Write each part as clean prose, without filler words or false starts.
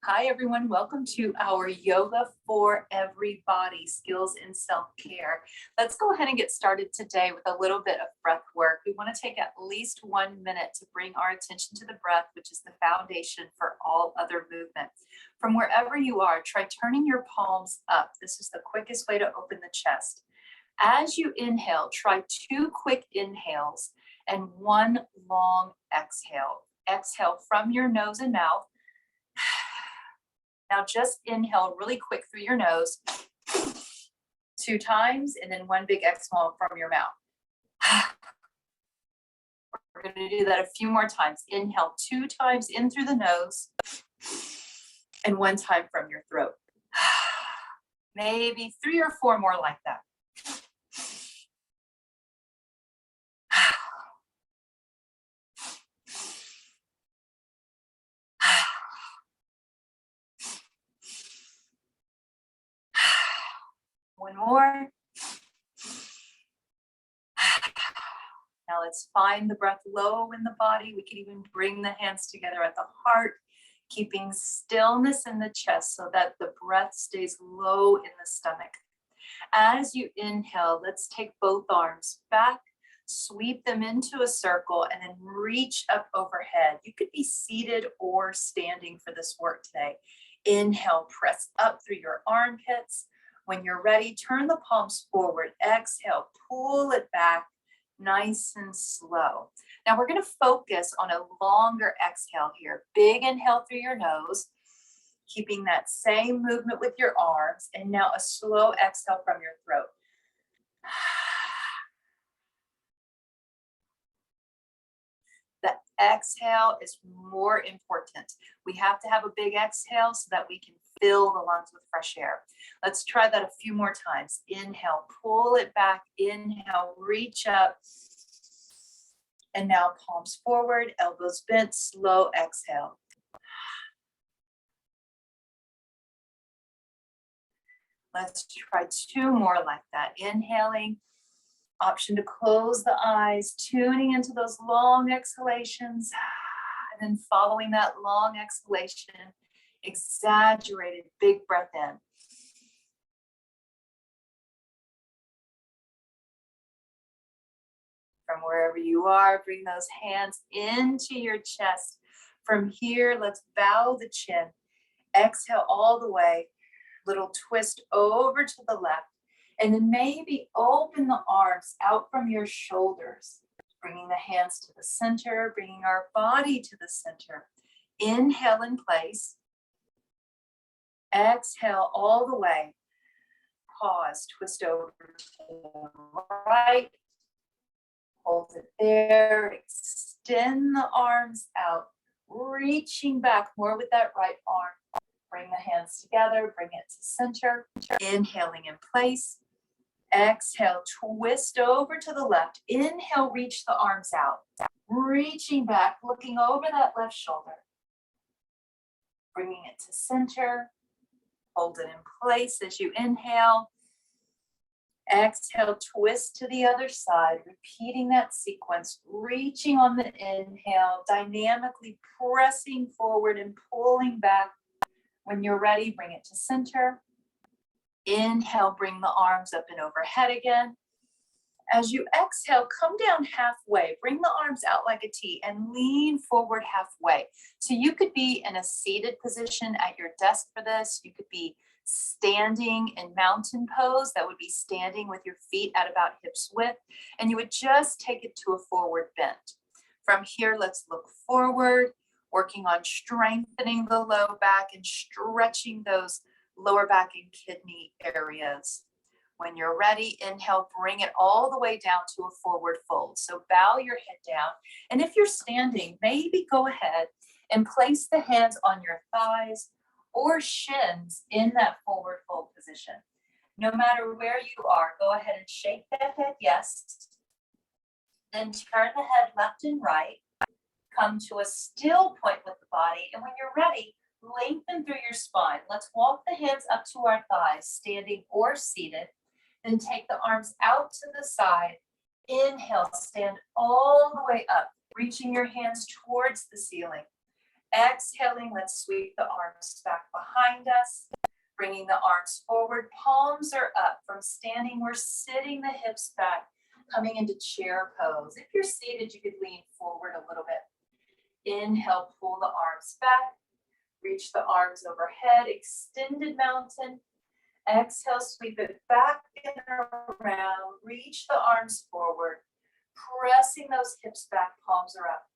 Hi, everyone. Welcome to our Yoga for Everybody Skills in Self-Care. Let's go ahead and get started today with a little bit of breath work. We want to take at least 1 minute to bring our attention to the breath, which is the foundation for all other movement. From wherever you are, try turning your palms up. This is the quickest way to open the chest. As you inhale, try 2 quick inhales and 1 long exhale. Exhale from your nose and mouth. Now just inhale really quick through your nose 2 times, and then 1 big exhale from your mouth. We're going to do that a few more times. Inhale 2 times in through the nose and 1 time from your throat. Maybe 3 or 4 more like that. One more. Now let's find the breath low in the body. We can even bring the hands together at the heart, keeping stillness in the chest so that the breath stays low in the stomach. As you inhale, let's take both arms back, sweep them into a circle, and then reach up overhead. You could be seated or standing for this work today. Inhale, press up through your armpits. When you're ready, turn the palms forward. Exhale, pull it back nice and slow. Now we're going to focus on a longer exhale here. Big inhale through your nose, keeping that same movement with your arms, and now a slow exhale from your throat. The exhale is more important. We have to have a big exhale so that we can fill the lungs with fresh air. Let's try that a few more times. Inhale, pull it back. Inhale, reach up. And now palms forward, elbows bent, slow exhale. Let's try 2 more like that. Inhaling, option to close the eyes, tuning into those long exhalations, and then following that long exhalation, exaggerated big breath in. From wherever you are, bring those hands into your chest. From here, let's bow the chin. Exhale all the way. Little twist over to the left. And then maybe open the arms out from your shoulders, bringing the hands to the center, bringing our body to the center. Inhale in place. Exhale all the way. Pause, twist over to the right. Hold it there. Extend the arms out, reaching back more with that right arm. Bring the hands together, bring it to center. Inhaling in place. Exhale, twist over to the left. Inhale, reach the arms out. Reaching back, looking over that left shoulder. Bringing it to center. Hold it in place as you inhale. Exhale, twist to the other side, repeating that sequence, reaching on the inhale, dynamically pressing forward and pulling back. When you're ready, bring it to center. Inhale, bring the arms up and overhead again. As you exhale, come down halfway. Bring the arms out like a T and lean forward halfway. So you could be in a seated position at your desk for this. You could be standing in mountain pose. That would be standing with your feet at about hips width. And you would just take it to a forward bend. From here, let's look forward, working on strengthening the low back and stretching those lower back and kidney areas. When you're ready, inhale, bring it all the way down to a forward fold. So bow your head down. And if you're standing, maybe go ahead and place the hands on your thighs or shins in that forward fold position. No matter where you are, go ahead and shake that head, yes. Then turn the head left and right. Come to a still point with the body. And when you're ready, lengthen through your spine. Let's walk the hands up to our thighs, standing or seated. Then take the arms out to the side. Inhale, stand all the way up, reaching your hands towards the ceiling. Exhaling, let's sweep the arms back behind us, bringing the arms forward. Palms are up. From standing, we're sitting the hips back, coming into chair pose. If you're seated, you could lean forward a little bit. Inhale, pull the arms back. Reach the arms overhead, extended mountain. Exhale, sweep it back and around. Reach the arms forward, pressing those hips back, palms are up.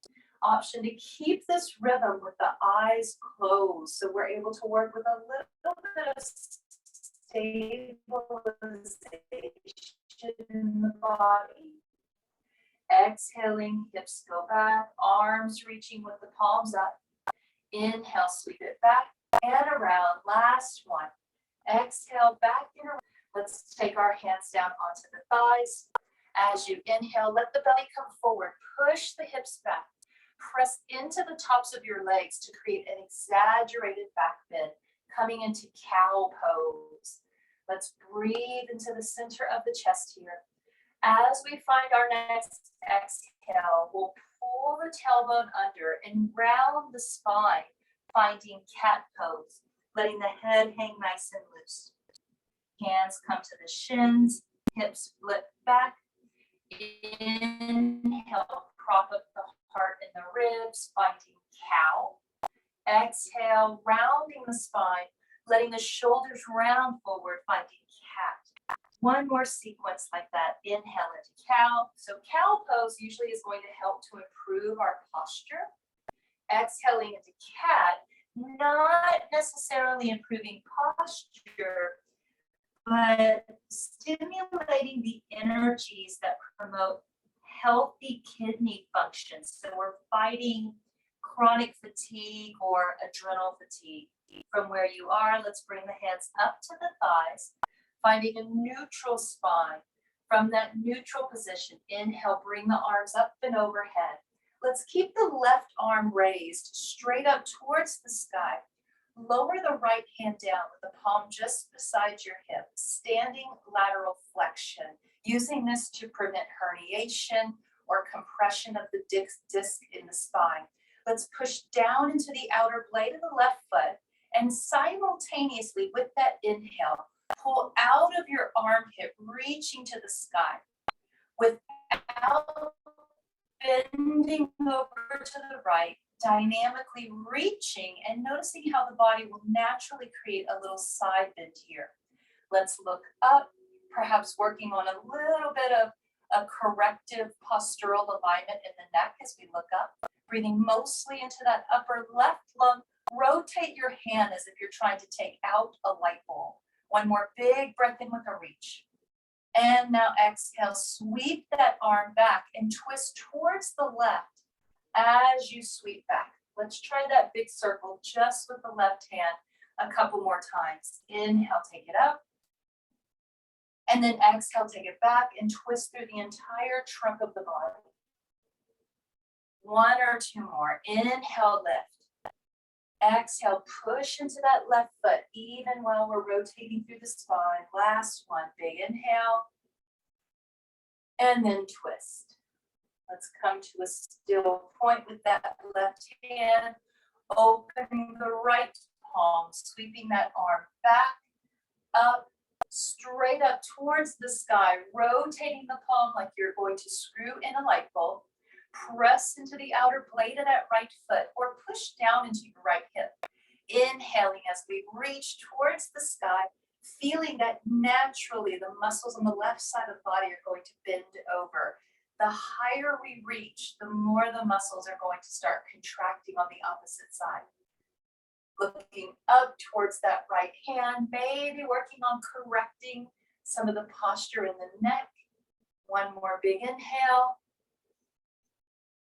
Option to keep this rhythm with the eyes closed, so we're able to work with a little bit of stabilization in the body. Exhaling, hips go back, arms reaching with the palms up. Inhale, sweep it back and around. Last one. Exhale, back and around. Let's take our hands down onto the thighs. As you inhale, let the belly come forward. Push the hips back. Press into the tops of your legs to create an exaggerated back bend, coming into cow pose. Let's breathe into the center of the chest here. As we find our next exhale, we'll pull the tailbone under and round the spine, finding cat pose, letting the head hang nice and loose. Hands come to the shins, hips flip back. Inhale, prop up the heart and the ribs, finding cow. Exhale, rounding the spine, letting the shoulders round forward, finding cat. One more sequence like that. Inhale into cow. So cow pose usually is going to help to improve our posture. Exhaling into cat, not necessarily improving posture, but stimulating the energies that promote healthy kidney function. So we're fighting chronic fatigue or adrenal fatigue. From where you are, let's bring the hands up to the thighs, finding a neutral spine. From that neutral position, inhale, bring the arms up and overhead. Let's keep the left arm raised straight up towards the sky. Lower the right hand down with the palm just beside your hip, standing lateral flexion, using this to prevent herniation or compression of the disc in the spine. Let's push down into the outer blade of the left foot, and simultaneously with that inhale, pull out of your armpit, reaching to the sky. Without bending over to the right, dynamically reaching and noticing how the body will naturally create a little side bend here. Let's look up, perhaps working on a little bit of a corrective postural alignment in the neck as we look up. Breathing mostly into that upper left lung. Rotate your hand as if you're trying to take out a light bulb. One more big breath in with a reach. And now exhale, sweep that arm back and twist towards the left as you sweep back. Let's try that big circle just with the left hand a couple more times. Inhale, take it up. And then exhale, take it back and twist through the entire trunk of the body. One or two more. Inhale, lift. Exhale, push into that left foot even while we're rotating through the spine. Last one, big inhale. And then twist. Let's come to a still point with that left hand. Opening the right palm, sweeping that arm back, up, straight up towards the sky, rotating the palm like you're going to screw in a light bulb. Press into the outer blade of that right foot or push down into your right hip. Inhaling as we reach towards the sky, feeling that naturally the muscles on the left side of the body are going to bend over. The higher we reach, the more the muscles are going to start contracting on the opposite side. Looking up towards that right hand, maybe working on correcting some of the posture in the neck. One more big inhale.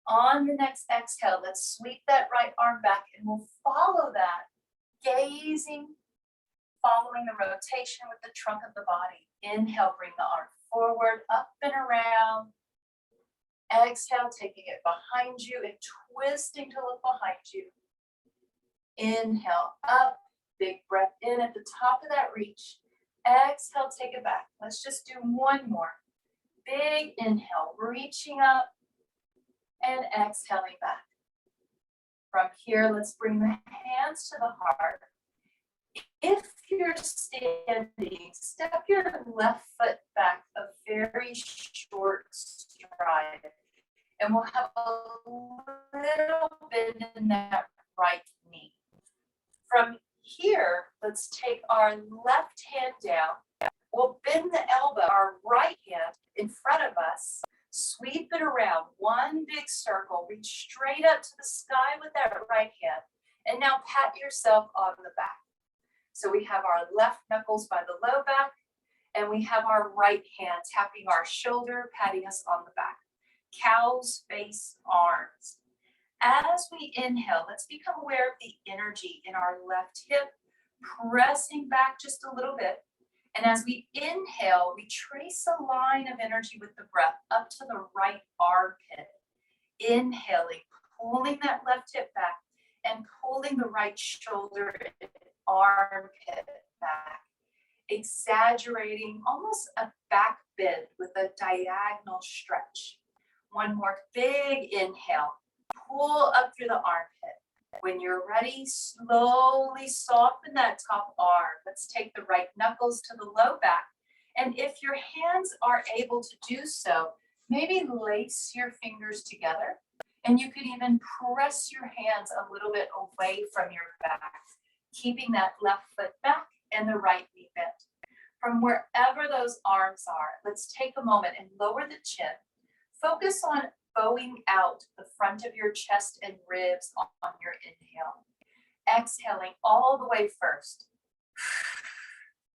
On the next exhale, let's sweep that right arm back and we'll follow that, gazing, following the rotation with the trunk of the body. Inhale, bring the arm forward, up and around. Exhale, taking it behind you and twisting to look behind you. Inhale, up, big breath in at the top of that reach. Exhale, take it back. Let's just do one more. Big inhale, reaching up and exhaling back. From here, let's bring the hands to the heart. If you're standing, step your left foot back a very short stride. And we'll have a little bend in that right knee. From here, let's take our left hand down. We'll bend the elbow, our right hand in front of us. Sweep it around, one big circle. Reach straight up to the sky with that right hand. And now pat yourself on the back. So we have our left knuckles by the low back, and we have our right hand tapping our shoulder, patting us on the back. Cow's face, arms. As we inhale, let's become aware of the energy in our left hip, pressing back just a little bit. And as we inhale, we trace a line of energy with the breath up to the right armpit. Inhaling, pulling that left hip back and pulling the right shoulder and armpit back. Exaggerating almost a back bend with a diagonal stretch. One more big inhale. Pull up through the armpit. When you're ready, slowly soften that top arm. Let's take the right knuckles to the low back. And if your hands are able to do so, maybe lace your fingers together. And you could even press your hands a little bit away from your back, keeping that left foot back and the right knee bent. From wherever those arms are, let's take a moment and lower the chin. Focus on bowing out the front of your chest and ribs on your inhale. Exhaling all the way first.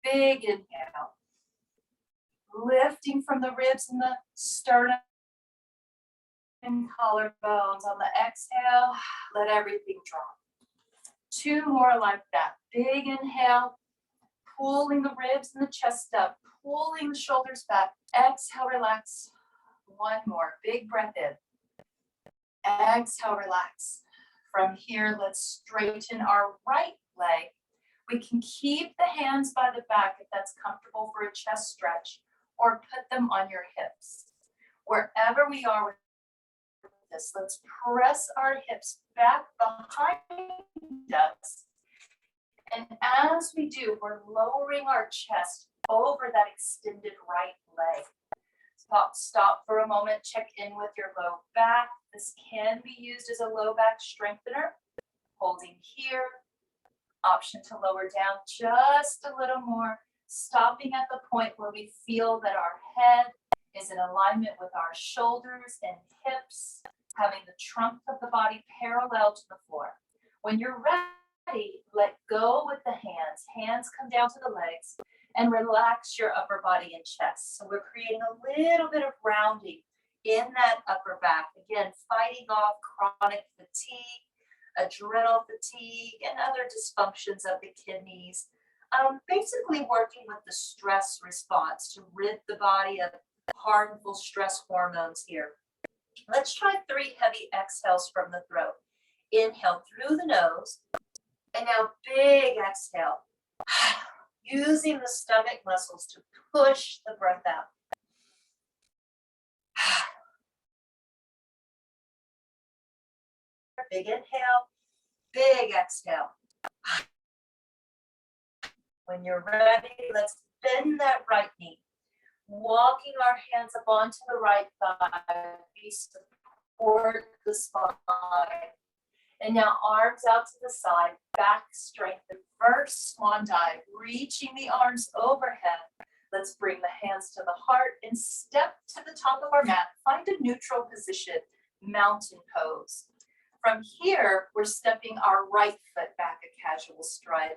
Big inhale. Lifting from the ribs and the sternum and collarbones. On the exhale, let everything drop. Two more like that. Big inhale. Pulling the ribs and the chest up. Pulling the shoulders back. Exhale, relax. One more, big breath in. Exhale, relax. From here, let's straighten our right leg. We can keep the hands by the back if that's comfortable for a chest stretch, or put them on your hips. Wherever we are with this, let's press our hips back behind us. And as we do, we're lowering our chest over that extended right leg. Stop for a moment, check in with your low back. This can be used as a low back strengthener. Holding here. Option to lower down just a little more. Stopping at the point where we feel that our head is in alignment with our shoulders and hips, having the trunk of the body parallel to the floor. When you're ready, let go with the hands. Hands come down to the legs. And relax your upper body and chest. So we're creating a little bit of rounding in that upper back. Again, fighting off chronic fatigue, adrenal fatigue, and other dysfunctions of the kidneys. Basically working with the stress response to rid the body of harmful stress hormones here. Let's try 3 heavy exhales from the throat. Inhale through the nose. And now big exhale. Using the stomach muscles to push the breath out. Big inhale, big exhale. When you're ready, let's bend that right knee. Walking our hands up onto the right thigh. We support the spine. And now arms out to the side, back strengthen. First swan dive, reaching the arms overhead. Let's bring the hands to the heart and step to the top of our mat. Find a neutral position, mountain pose. From here, we're stepping our right foot back a casual stride,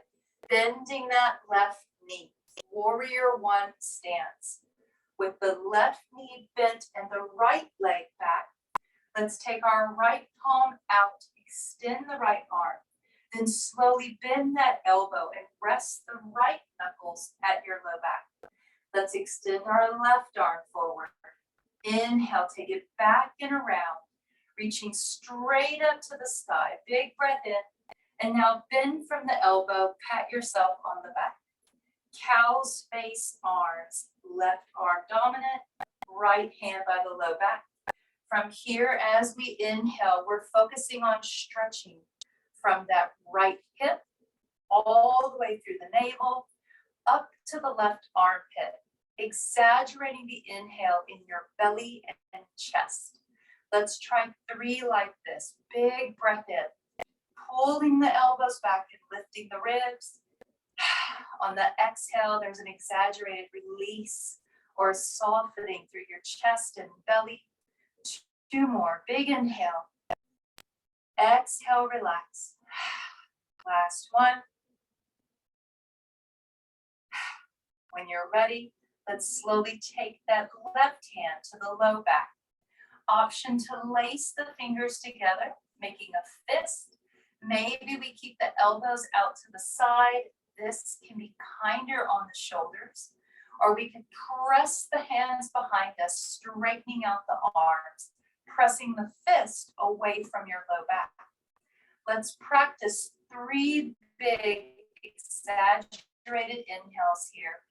bending that left knee. Warrior one stance. With the left knee bent and the right leg back, let's take our right palm out. Extend the right arm, then slowly bend that elbow and rest the right knuckles at your low back. Let's extend our left arm forward. Inhale, take it back and around, reaching straight up to the sky. Big breath in, and now bend from the elbow, pat yourself on the back. Cow's face, arms, left arm dominant, right hand by the low back. From here, as we inhale, we're focusing on stretching from that right hip all the way through the navel, up to the left armpit, exaggerating the inhale in your belly and chest. Let's try 3 like this. Big breath in, pulling the elbows back and lifting the ribs. On the exhale, there's an exaggerated release or softening through your chest and belly. 2 more. Big inhale. Exhale, relax. Last one. When you're ready, let's slowly take that left hand to the low back. Option to lace the fingers together, making a fist. Maybe we keep the elbows out to the side. This can be kinder on the shoulders. Or we can press the hands behind us, straightening out the arms, pressing the fist away from your low back. Let's practice 3 big exaggerated inhales here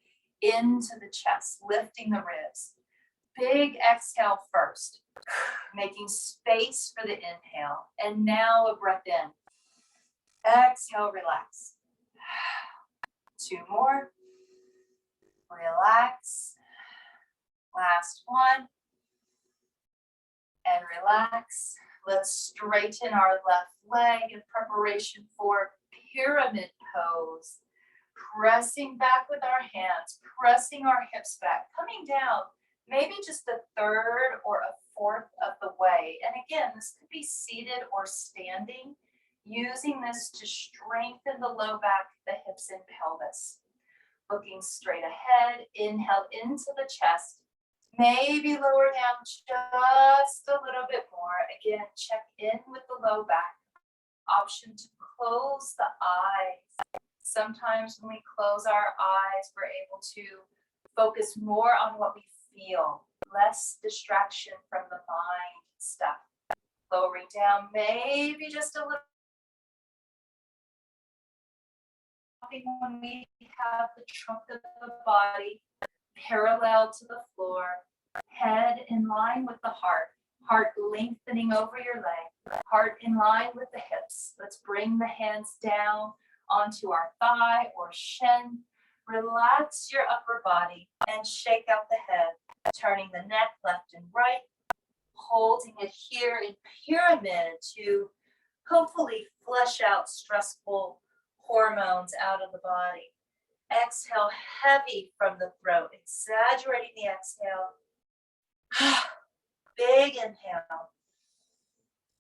into the chest, lifting the ribs. Big exhale first, making space for the inhale. And now a breath in. Exhale, relax. 2 more. Relax. Last one. And relax. Let's straighten our left leg in preparation for pyramid pose. Pressing back with our hands, pressing our hips back, coming down, maybe just a third or a fourth of the way. And again, this could be seated or standing, using this to strengthen the low back, the hips and pelvis. Looking straight ahead, inhale into the chest, maybe lower down just a little bit more. Again, check in with the low back. Option to close the eyes. Sometimes when we close our eyes, we're able to focus more on what we feel, less distraction from the mind stuff. Lowering down, maybe just a little. When we have the trunk of the body parallel to the floor, head in line with the heart lengthening over your leg, heart in line with the hips. Let's bring the hands down onto our thigh or shin. Relax your upper body and shake out the head, turning the neck left and right, holding it here in pyramid to hopefully flush out stressful hormones out of the body. Exhale heavy from the throat, exaggerating the exhale. Big inhale.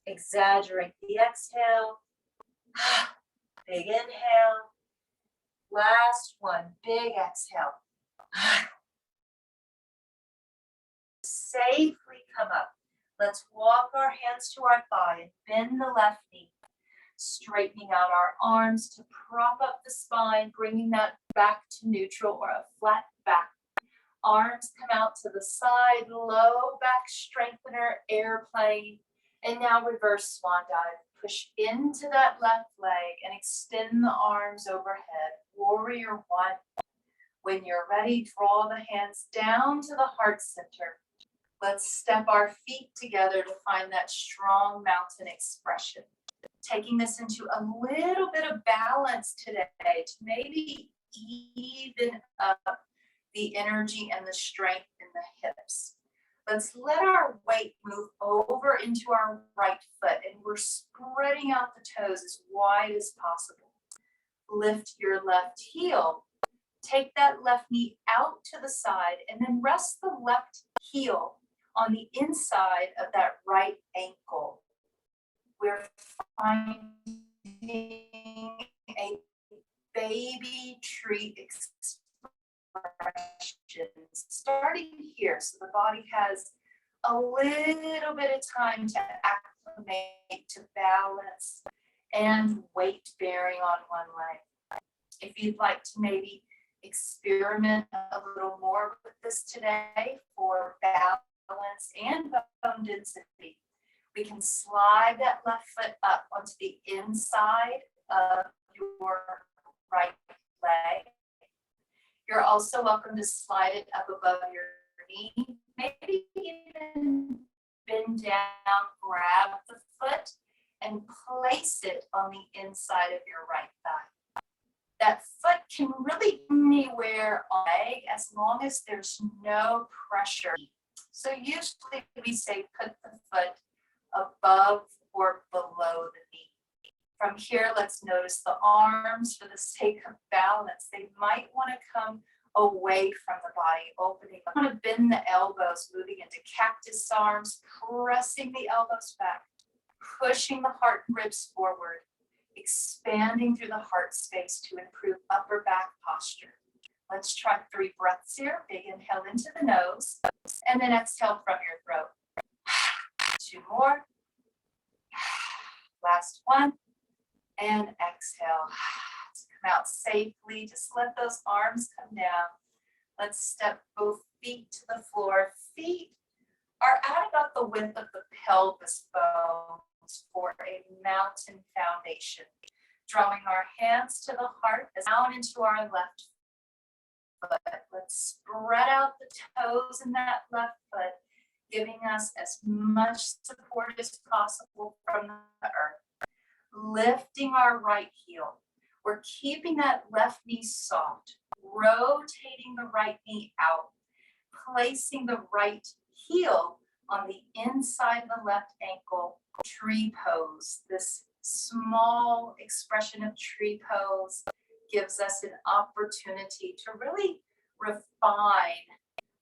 Exaggerate the exhale. Big inhale. Last one, big exhale. Safely come up. Let's walk our hands to our thigh and bend the left knee. Straightening out our arms to prop up the spine, bringing that back to neutral or a flat back. Arms come out to the side, low back strengthener, airplane. And now reverse swan dive. Push into that left leg and extend the arms overhead. Warrior 1. When you're ready, draw the hands down to the heart center. Let's step our feet together to find that strong mountain expression. Taking this into a little bit of balance today to maybe even up the energy and the strength in the hips. Let's let our weight move over into our right foot, and we're spreading out the toes as wide as possible. Lift your left heel. Take that left knee out to the side, and then rest the left heel on the inside of that right ankle. We're finding a baby tree expression starting here, so the body has a little bit of time to acclimate to balance and weight bearing on one leg. If you'd like to maybe experiment a little more with this today for balance and bone density, we can slide that left foot up onto the inside of your right leg. You're also welcome to slide it up above your knee, maybe even Bend down, grab the foot, and place it on the inside of your right thigh. That foot can really be anywhere on the leg as long as there's no pressure. So usually we say put the foot above or below the knee. From here, let's notice the arms for the sake of balance. They might want to come away from the body, opening. I want to bend the elbows, moving into cactus arms, pressing the elbows back, pushing the heart and ribs forward, expanding through the heart space to improve upper back posture. Let's try 3 breaths here. Big inhale into the nose, and then exhale from your throat. 2 more. Last one. And exhale. To come out safely, just let those arms come down. Let's step both feet to the floor. Feet are at about the width of the pelvis bones for a mountain foundation. Drawing our hands to the heart, down into our left foot. Let's spread out the toes in that left foot, giving us as much support as possible from the earth. Lifting our right heel. We're keeping that left knee soft, rotating the right knee out, placing the right heel on the inside of the left ankle, tree pose. This small expression of tree pose gives us an opportunity to really refine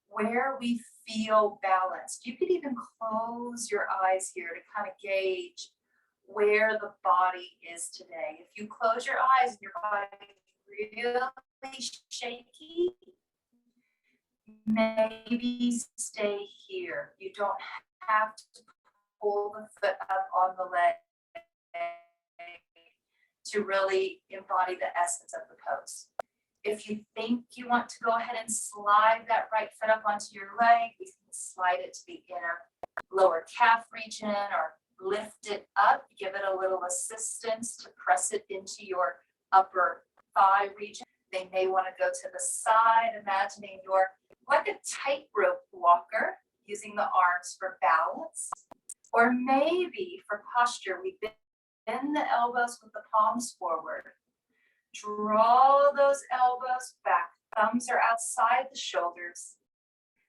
where we feel balanced. You could even close your eyes here to kind of gauge where the body is today. If you close your eyes and your body is really shaky, maybe stay here. You don't have to pull the foot up on the leg to really embody the essence of the pose. If you think you want to go ahead and slide that right foot up onto your leg, you can slide it to the inner lower calf region or lift it up, give it a little assistance to press it into your upper thigh region. They may want to go to the side, imagining you're like a tightrope walker, using the arms for balance. Or maybe for posture, we bend the elbows with the palms forward. Draw those elbows back. Thumbs are outside the shoulders.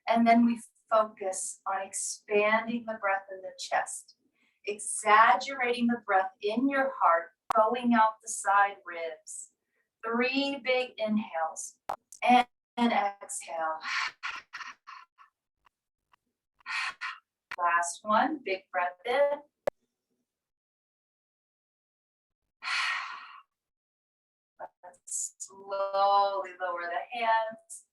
And then we focus on expanding the breath in the chest. Exaggerating the breath in your heart, going out the side ribs. 3 big inhales and exhale. Last one, big breath in. Let's slowly lower the hands,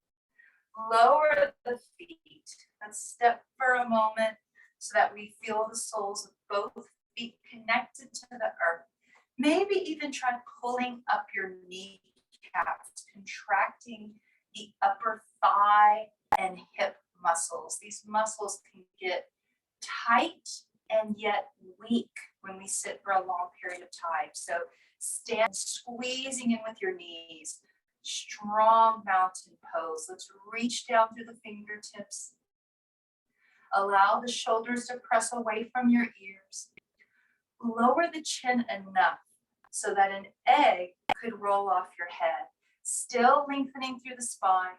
lower the feet. Let's step for a moment so that we feel the soles of both feet connected to the earth. Maybe even try pulling up your kneecaps, contracting the upper thigh and hip muscles. These muscles can get tight and yet weak when we sit for a long period of time. So stand squeezing in with your knees. Strong mountain pose. Let's reach down through the fingertips. Allow the shoulders to press away from your ears. Lower the chin enough so that an egg could roll off your head. Still lengthening through the spine,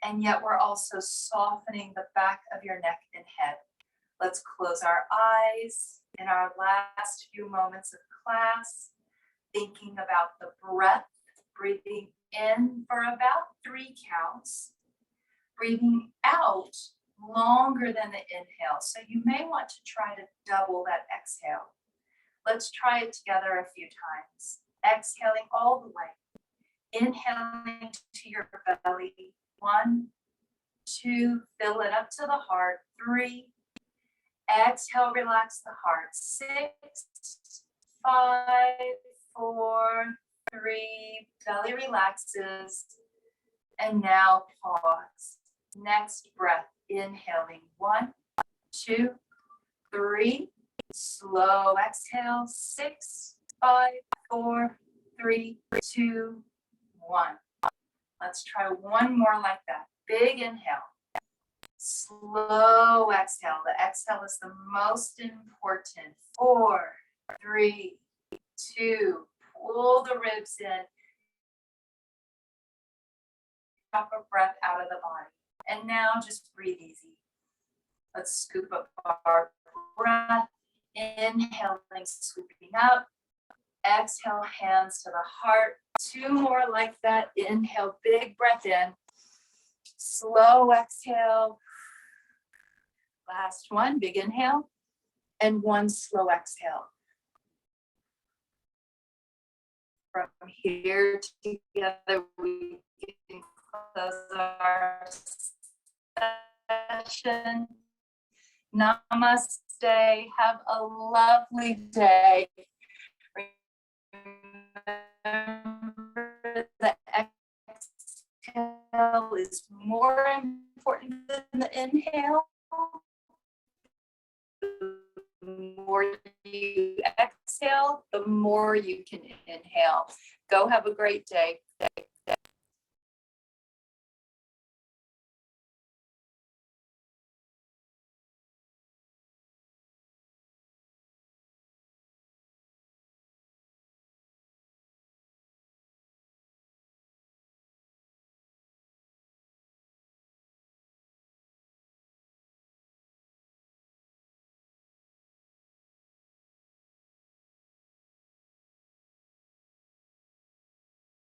and yet we're also softening the back of your neck and head. Let's close our eyes in our last few moments of class, thinking about the breath, breathing in for about 3 counts, breathing out longer than the inhale. So you may want to try to double that exhale. Let's try it together a few times. Exhaling all the way. Inhaling to your belly. 1, 2, fill it up to the heart. 3. Exhale, relax the heart. 6, 5, 4, 3. Belly relaxes. And now pause. Next breath. Inhaling. 1, 2, 3. Slow exhale. 6, 5, 4, 3, 2, 1. Let's try one more like that. Big inhale. Slow exhale. The exhale is the most important. 4, 3, 2, pull the ribs in. Drop a breath out of the body. And now just breathe easy. Let's scoop up our breath. Inhaling, scooping up. Exhale, hands to the heart. 2 more like that. Inhale, big breath in. Slow exhale. Last one, big inhale. And 1 slow exhale. From here together, we can close our session. Namaste. Have a lovely day. Remember, the exhale is more important than the inhale. The more you exhale, the more you can inhale. Go have a great day.